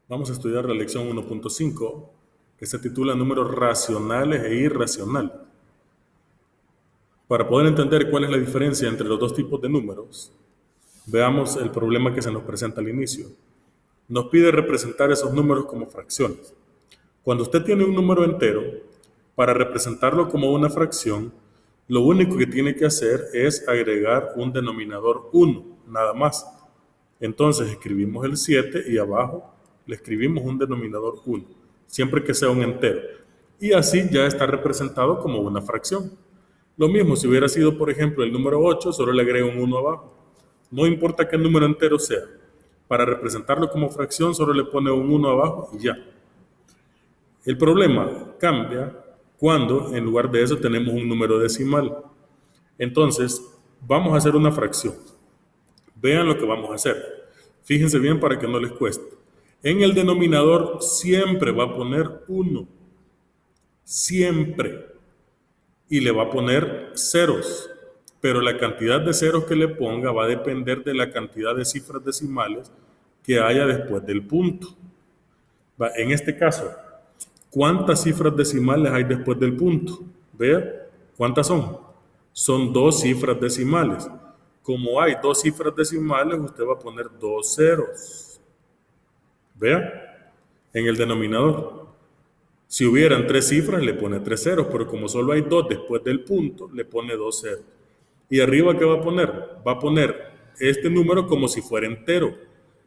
Vamos a estudiar la lección 1.5 que se titula Números racionales e irracionales. Para poder entender cuál es la diferencia entre los dos tipos de números, veamos el problema que se nos presenta al inicio. Nos pide representar esos números como fracciones. Cuando usted tiene un número entero, para representarlo como una fracción, lo único que tiene que hacer es agregar un denominador 1, nada más. Entonces escribimos el 7 y abajo le escribimos un denominador 1, siempre que sea un entero. Y así ya está representado como una fracción. Lo mismo si hubiera sido, por ejemplo, el número 8, solo le agrego un 1 abajo. No importa qué número entero sea. Para representarlo como fracción solo le pone un 1 abajo y ya. El problema cambia cuando en lugar de eso tenemos un número decimal. Entonces, vamos a hacer una fracción. Vean lo que vamos a hacer. Fíjense bien para que no les cueste. En el denominador siempre va a poner 1. Siempre. Y le va a poner ceros. Pero la cantidad de ceros que le ponga va a depender de la cantidad de cifras decimales que haya después del punto. En este caso, ¿cuántas cifras decimales hay después del punto? Vea, ¿cuántas son? Son 2 cifras decimales. Como hay 2 cifras decimales, usted va a poner 2 ceros. Vea, en el denominador. Si hubieran 3 cifras, le pone 3 ceros, pero como solo hay 2 después del punto, le pone 2 ceros. ¿Y arriba qué va a poner? Va a poner este número como si fuera entero.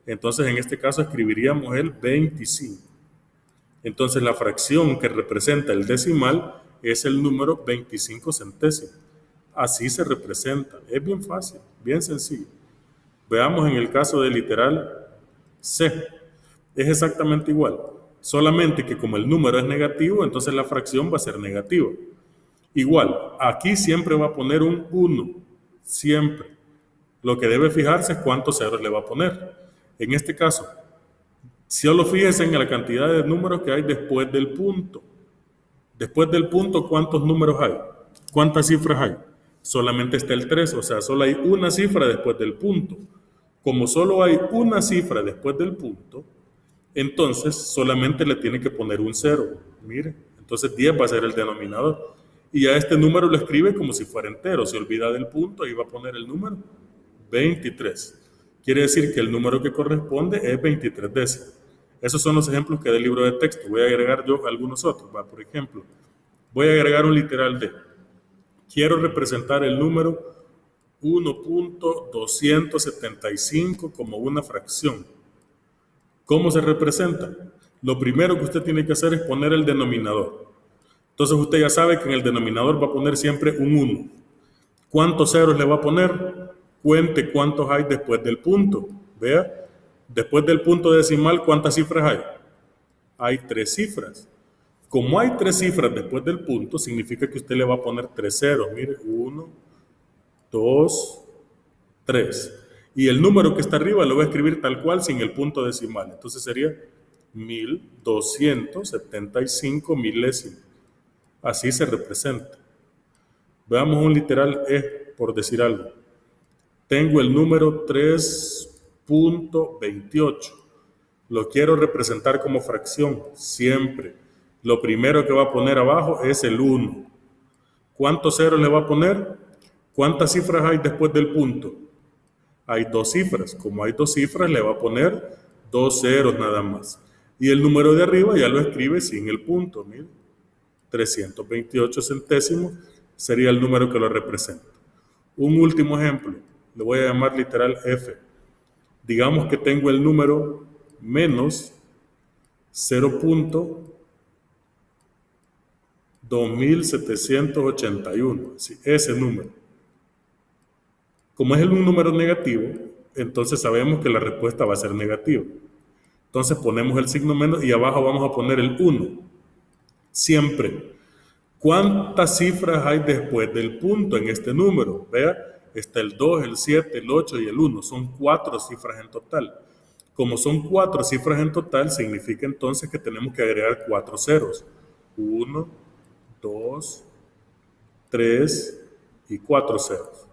Entonces, en este caso, escribiríamos el 25. Entonces, la fracción que representa el decimal es el número 25 centésimos. Así se representa. Es bien fácil, bien sencillo. Veamos en el caso del literal C. Es exactamente igual. Solamente que como el número es negativo, entonces la fracción va a ser negativa. Igual, aquí siempre va a poner un 1. Siempre. Lo que debe fijarse es cuántos ceros le va a poner. En este caso, solo fíjese en la cantidad de números que hay después del punto. Después del punto, ¿cuántos números hay? ¿Cuántas cifras hay? Solamente está el 3, o sea, solo hay una cifra después del punto. Como solo hay una cifra después del punto, entonces solamente le tiene que poner un 0. Mire, entonces 10 va a ser el denominador. Y a este número lo escribe como si fuera entero. Se olvida del punto y va a poner el número 23. Quiere decir que el número que corresponde es 23 décimos. Esos son los ejemplos que da el libro de texto. Voy a agregar yo algunos otros. Por ejemplo, voy a agregar un literal de. Quiero representar el número 1.275 como una fracción. ¿Cómo se representa? Lo primero que usted tiene que hacer es poner el denominador. Entonces usted ya sabe que en el denominador va a poner siempre un 1. ¿Cuántos ceros le va a poner? Cuente cuántos hay después del punto. Vea, después del punto decimal, ¿cuántas cifras hay? Hay 3 cifras. Como hay 3 cifras después del punto, significa que usted le va a poner 3 ceros. Mire, 1, 2, 3. Y el número que está arriba lo voy a escribir tal cual sin el punto decimal. Entonces sería 1275 milésimos. Así se representa. Veamos un literal E, por decir algo. Tengo el número 3.28. Lo quiero representar como fracción, siempre. Lo primero que va a poner abajo es el 1. ¿Cuántos ceros le va a poner? ¿Cuántas cifras hay después del punto? Hay 2 cifras. Como hay 2 cifras, le va a poner 2 ceros nada más. Y el número de arriba ya lo escribe sin el punto. Mire, 328 centésimos sería el número que lo representa. Un último ejemplo, le voy a llamar literal F. Digamos que tengo el número menos 0.2781, ese número. Como es un número negativo, entonces sabemos que la respuesta va a ser negativa. Entonces ponemos el signo menos y abajo vamos a poner el 1. Siempre. ¿Cuántas cifras hay después del punto en este número? Vea, está el 2, el 7, el 8 y el 1. Son 4 cifras en total. Como son 4 cifras en total, significa entonces que tenemos que agregar 4 ceros. 1, 2, 3 y 4 ceros.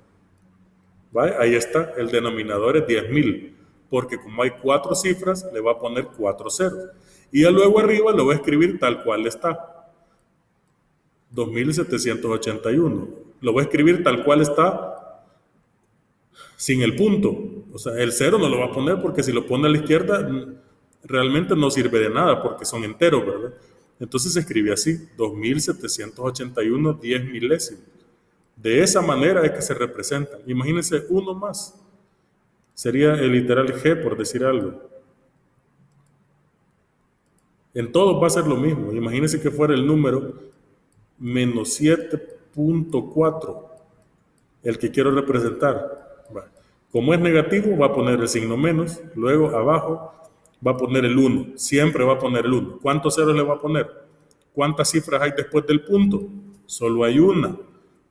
¿Vale? Ahí está, el denominador es 10.000. porque como hay 4 cifras, le va a poner 4 ceros. Y ya luego arriba lo va a escribir tal cual está, 2781. Lo voy a escribir tal cual está, sin el punto. O sea, el 0 no lo va a poner porque si lo pone a la izquierda, realmente no sirve de nada porque son enteros, ¿verdad? Entonces se escribe así, 2781 10 milésimos. De esa manera es que se representan. Imagínense uno más. Sería el literal G, por decir algo. En todos va a ser lo mismo. Imagínense que fuera el número menos 7.4 el que quiero representar. Como es negativo, va a poner el signo menos. Luego abajo va a poner el 1. Siempre va a poner el 1. ¿Cuántos ceros le va a poner? ¿Cuántas cifras hay después del punto? Solo hay una.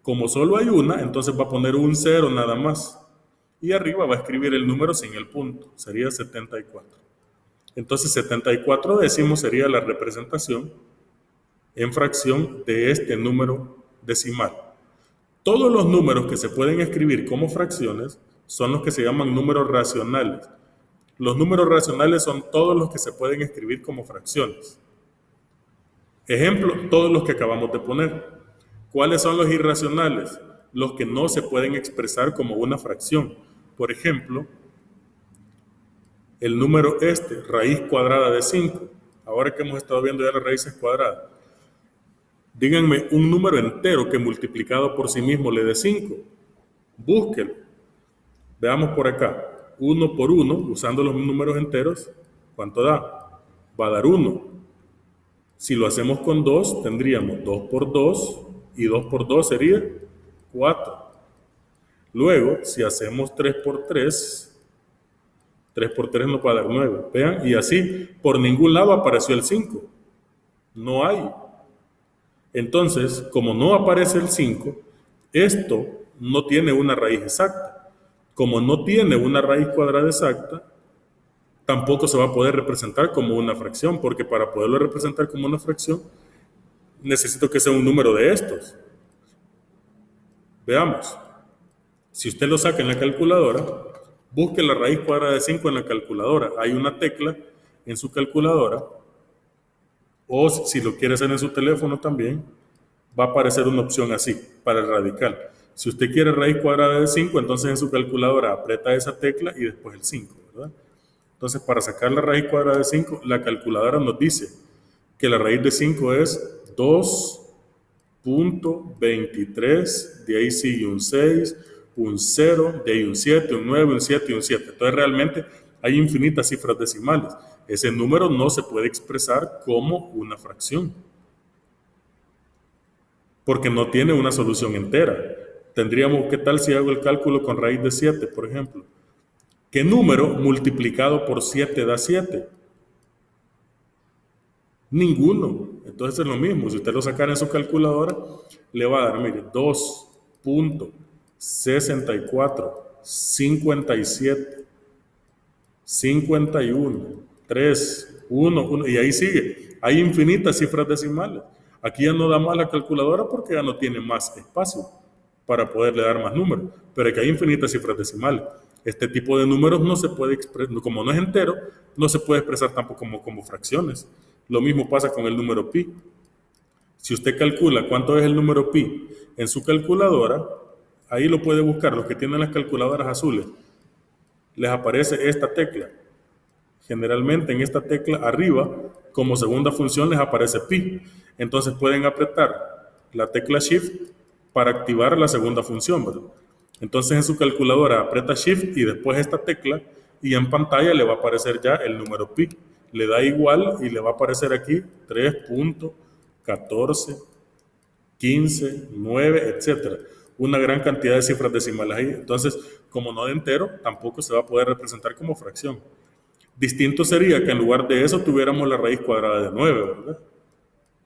Como solo hay una, entonces va a poner un 0 nada más. Y arriba va a escribir el número sin el punto. Sería 74. Entonces 74 décimos sería la representación en fracción de este número decimal. Todos los números que se pueden escribir como fracciones son los que se llaman números racionales. Los números racionales son todos los que se pueden escribir como fracciones. Ejemplo, todos los que acabamos de poner. ¿Cuáles son los irracionales? Los que no se pueden expresar como una fracción. Por ejemplo, el número raíz cuadrada de 5. Ahora que hemos estado viendo ya las raíces cuadradas. Díganme un número entero que multiplicado por sí mismo le dé 5. Búsquelo. Veamos por acá. 1 por 1, usando los números enteros, ¿cuánto da? Va a dar 1. Si lo hacemos con 2, tendríamos 2 por 2, y 2 por 2 sería 4. Luego, si hacemos 3 por 3, 3 por 3 nos va a dar 9. Vean, y así, por ningún lado apareció el 5. No hay. Entonces, como no aparece el 5, esto no tiene una raíz exacta. Como no tiene una raíz cuadrada exacta, tampoco se va a poder representar como una fracción, porque para poderlo representar como una fracción, necesito que sea un número de estos. Veamos. Si usted lo saca en la calculadora, busque la raíz cuadrada de 5 en la calculadora. Hay una tecla en su calculadora, o si lo quiere hacer en su teléfono también, va a aparecer una opción así, para el radical. Si usted quiere raíz cuadrada de 5, entonces en su calculadora aprieta esa tecla y después el 5, ¿verdad? Entonces, para sacar la raíz cuadrada de 5, la calculadora nos dice que la raíz de 5 es 2.23, de ahí sigue un 6, un 0, de ahí un 7, un 9, un 7 y un 7. Entonces, realmente hay infinitas cifras decimales. Ese número no se puede expresar como una fracción, porque no tiene una solución entera. Tendríamos, ¿qué tal si hago el cálculo con raíz de 7, por ejemplo? ¿Qué número multiplicado por 7 da 7? Ninguno. Entonces es lo mismo. Si usted lo sacara en su calculadora, le va a dar, mire, 2.64, 57, 51, 3, 1, y ahí sigue. Hay infinitas cifras decimales. Aquí ya no da más la calculadora porque ya no tiene más espacio para poderle dar más números, pero aquí hay infinitas cifras decimales. Este tipo de números no se puede expresar, como no es entero, no se puede expresar tampoco como fracciones. Lo mismo pasa con el número pi. Si usted calcula cuánto es el número pi en su calculadora, ahí lo puede buscar. Los que tienen las calculadoras azules, les aparece esta tecla. Generalmente en esta tecla arriba, como segunda función, les aparece pi. Entonces pueden apretar la tecla Shift para activar la segunda función, ¿verdad? Entonces en su calculadora aprieta Shift y después esta tecla y en pantalla le va a aparecer ya el número pi. Le da igual y le va a aparecer aquí 3.14, 15, 9, etc. Una gran cantidad de cifras decimales ahí. Entonces, como no de entero, tampoco se va a poder representar como fracción. Distinto sería que en lugar de eso tuviéramos la raíz cuadrada de 9, ¿verdad?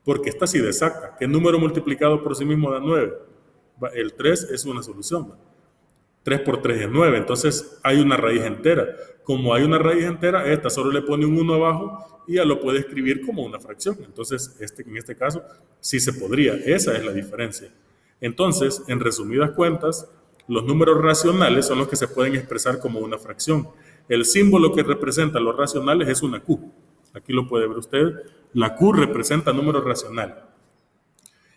Porque esta sí de exacta. ¿Qué número multiplicado por sí mismo da 9? El 3 es una solución, ¿verdad? 3 por 3 es 9, entonces hay una raíz entera. Como hay una raíz entera, esta solo le pone un 1 abajo y ya lo puede escribir como una fracción. Entonces, en este caso, sí se podría. Esa es la diferencia. Entonces, en resumidas cuentas, los números racionales son los que se pueden expresar como una fracción. El símbolo que representa los racionales es una Q. Aquí lo puede ver usted. La Q representa números racionales.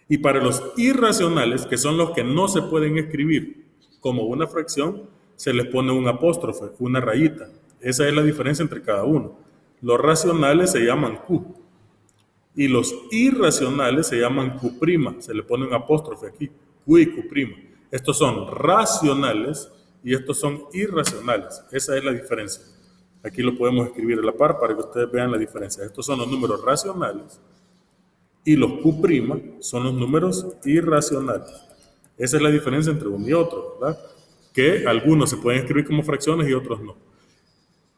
Y para los irracionales, que son los que no se pueden escribir como una fracción, se les pone un apóstrofe, una rayita. Esa es la diferencia entre cada uno. Los racionales se llaman Q. Y los irracionales se llaman Q'. Se le pone un apóstrofe aquí. Q y Q'. Estos son racionales y estos son irracionales. Esa es la diferencia. Aquí lo podemos escribir a la par para que ustedes vean la diferencia. Estos son los números racionales y los Q' son los números irracionales. Esa es la diferencia entre uno y otro, ¿verdad? Que algunos se pueden escribir como fracciones y otros no.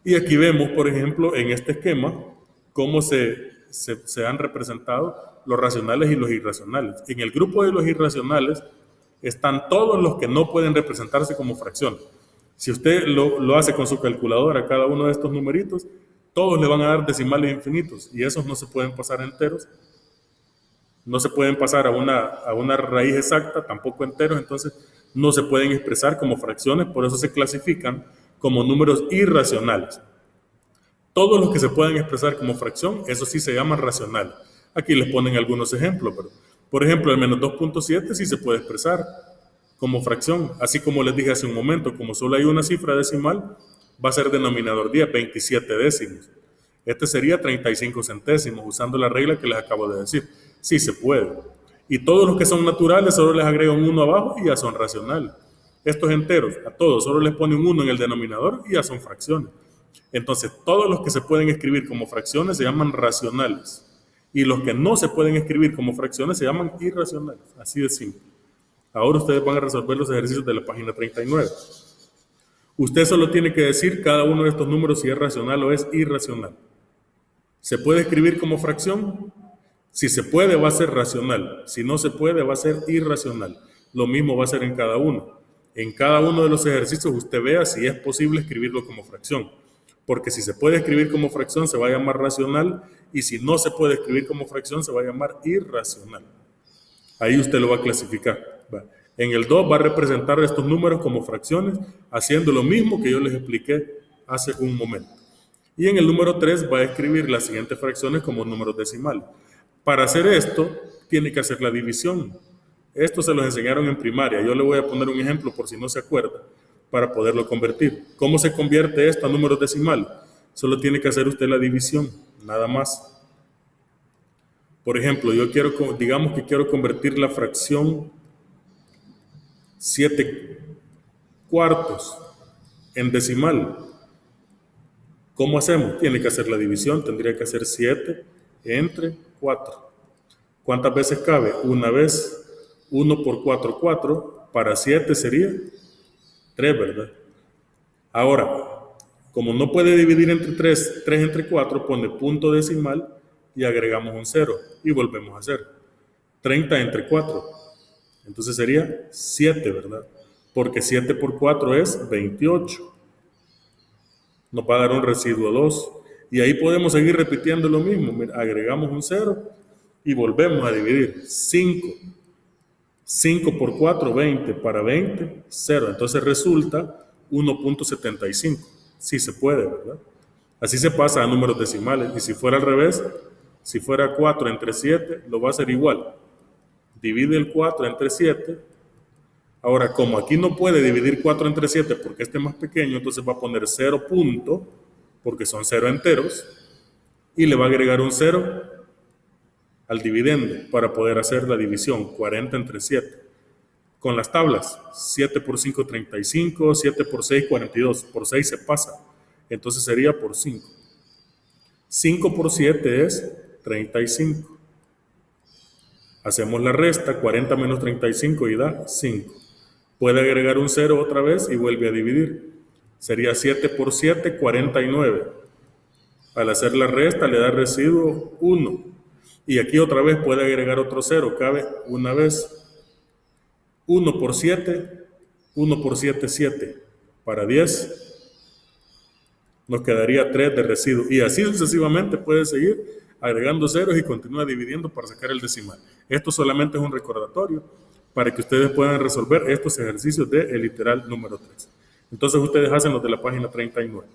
Y aquí vemos, por ejemplo, en este esquema, cómo se han representado los racionales y los irracionales. En el grupo de los irracionales están todos los que no pueden representarse como fracciones. Si usted lo hace con su calculadora, cada uno de estos numeritos, todos le van a dar decimales infinitos y esos no se pueden pasar a enteros, no se pueden pasar a una raíz exacta, tampoco enteros, entonces no se pueden expresar como fracciones, por eso se clasifican como números irracionales. Todos los que se pueden expresar como fracción, eso sí se llaman racionales. Aquí les ponen algunos ejemplos, pero, por ejemplo, el menos 2.7 sí se puede expresar como fracción, así como les dije hace un momento, como solo hay una cifra decimal, va a ser denominador 10, 27 décimos. Este sería 35 centésimos, usando la regla que les acabo de decir. Sí se puede. Y todos los que son naturales, solo les agrego un 1 abajo y ya son racionales. Estos enteros, a todos, solo les pone un 1 en el denominador y ya son fracciones. Entonces, todos los que se pueden escribir como fracciones se llaman racionales. Y los que no se pueden escribir como fracciones se llaman irracionales. Así de simple. Ahora ustedes van a resolver los ejercicios de la página 39. Usted solo tiene que decir cada uno de estos números si es racional o es irracional. ¿Se puede escribir como fracción? Si se puede, va a ser racional. Si no se puede, va a ser irracional. Lo mismo va a ser en cada uno. En cada uno de los ejercicios usted vea si es posible escribirlo como fracción. Porque si se puede escribir como fracción, se va a llamar racional. Y si no se puede escribir como fracción, se va a llamar irracional. Ahí usted lo va a clasificar. En el 2 va a representar estos números como fracciones, haciendo lo mismo que yo les expliqué hace un momento. Y en el número 3 va a escribir las siguientes fracciones como números decimales. Para hacer esto, tiene que hacer la división. Esto se los enseñaron en primaria. Yo le voy a poner un ejemplo por si no se acuerda, para poderlo convertir. ¿Cómo se convierte esto a números decimales? Solo tiene que hacer usted la división, nada más. Por ejemplo, digamos que quiero convertir la fracción 7 cuartos en decimal. ¿Cómo hacemos? Tiene que hacer la división, tendría que hacer 7 entre 4. ¿Cuántas veces cabe? Una vez. 1 por 4, 4. Para 7 sería 3, ¿verdad? Ahora, como no puede dividir entre 3 entre 4, pone punto decimal y agregamos un 0 y volvemos a hacer 30 entre 4. Entonces sería 7, ¿verdad? Porque 7 por 4 es 28. Nos va a dar un residuo 2. Y ahí podemos seguir repitiendo lo mismo. Mira, agregamos un 0 y volvemos a dividir. 5. 5 por 4, 20. Para 20, 0. Entonces resulta 1.75. Sí se puede, ¿verdad? Así se pasa a números decimales. Y si fuera al revés, si fuera 4 entre 7, lo va a hacer igual. Divide el 4 entre 7. Ahora, como aquí no puede dividir 4 entre 7 porque este es más pequeño, entonces va a poner 0 punto, porque son 0 enteros, y le va a agregar un 0 al dividendo para poder hacer la división, 40 entre 7. Con las tablas, 7 por 5, 35, 7 por 6, 42. Por 6 se pasa, entonces sería por 5. 5 por 7 es 35. Hacemos la resta, 40 menos 35 y da 5. Puede agregar un 0 otra vez y vuelve a dividir. Sería 7 por 7, 49. Al hacer la resta le da residuo 1. Y aquí otra vez puede agregar otro 0, cabe una vez. 1 por 7, 1 por 7, 7. Para 10 nos quedaría 3 de residuo. Y así sucesivamente puede seguir agregando ceros y continúa dividiendo para sacar el decimal. Esto solamente es un recordatorio para que ustedes puedan resolver estos ejercicios del literal número 3. Entonces ustedes hacen los de la página 39.